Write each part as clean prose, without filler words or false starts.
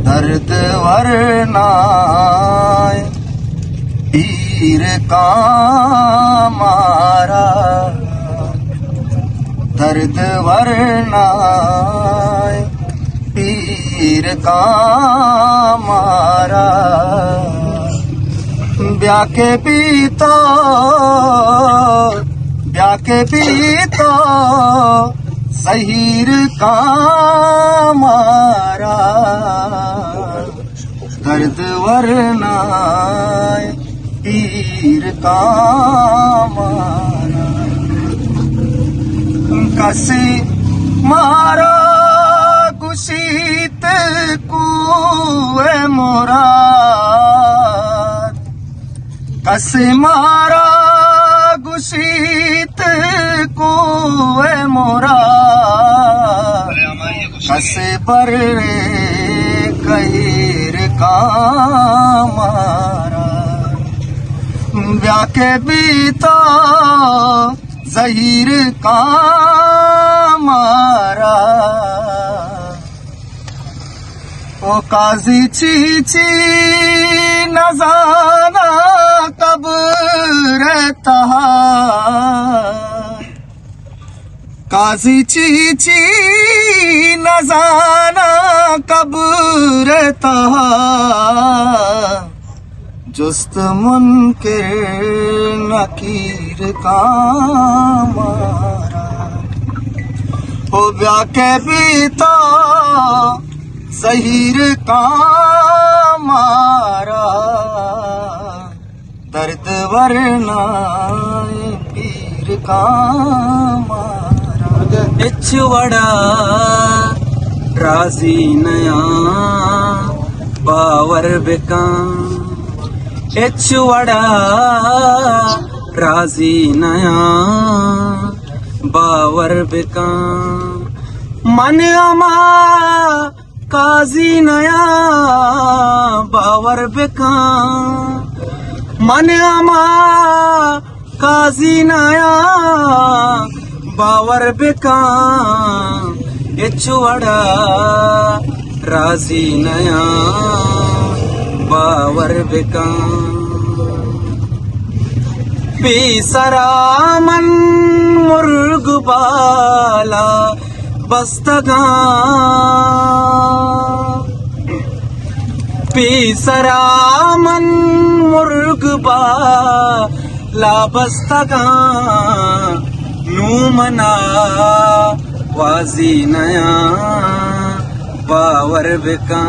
दर्द वरनाय पीर का मारा, दर्द वरनाय पीर का मारा। ब्याह के पीता ज़हीर का मारा, दर्द वरनाय पीर का मारा। कसी मारा गुशीत कुए मुराद, कसी मारा गुशीत कुए मुराद। कसे पर कहीर का मारा, ब्याह के बीता ज़हीर का मारा। ओ काजी चीची न जाना कब रहता, काजी चीची न जाना कब रहता। जुस्त मुनकिर नकीर का मारा, ओ ब्याह के बीता ज़हीर का मारा, दर्द वरनाय पीर का मारा। इच्छवड़ा राजी नया बावर बिका, इच्छवड़ा राजी नया बावर बिका। मन अमा काजी नया बावर बिका, मन अमा काजी नया बावर बिका। इच्छवड़ा राजी नया बावर बिका। बेसरामन मुर्ग बाला बस्तगा, बेसरामन मुर्ग बाला बस्तगा। नूमना वाजी नया बावर बिका,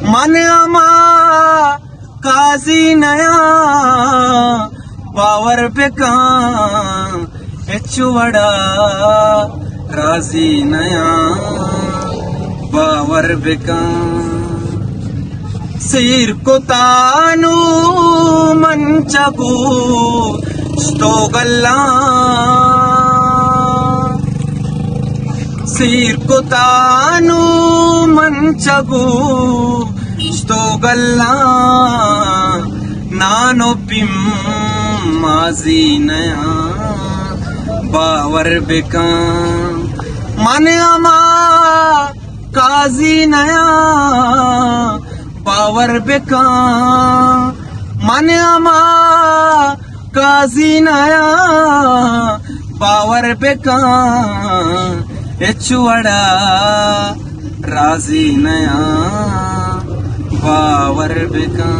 मन अमा काजी नया बावर बिका। इच्छवड़ा राजी नया बावर बिका। सिर को तानू मंचगू स्तोगल्ला, सिर को तानू मंचगू स्तोगल्ला। नानो पिम माजी नया बावर बिका, मन अमा काजी नया बावर बिका। मन अमा काजी नया बावर बिका। इच्छवड़ा राजी नया बावर बिका।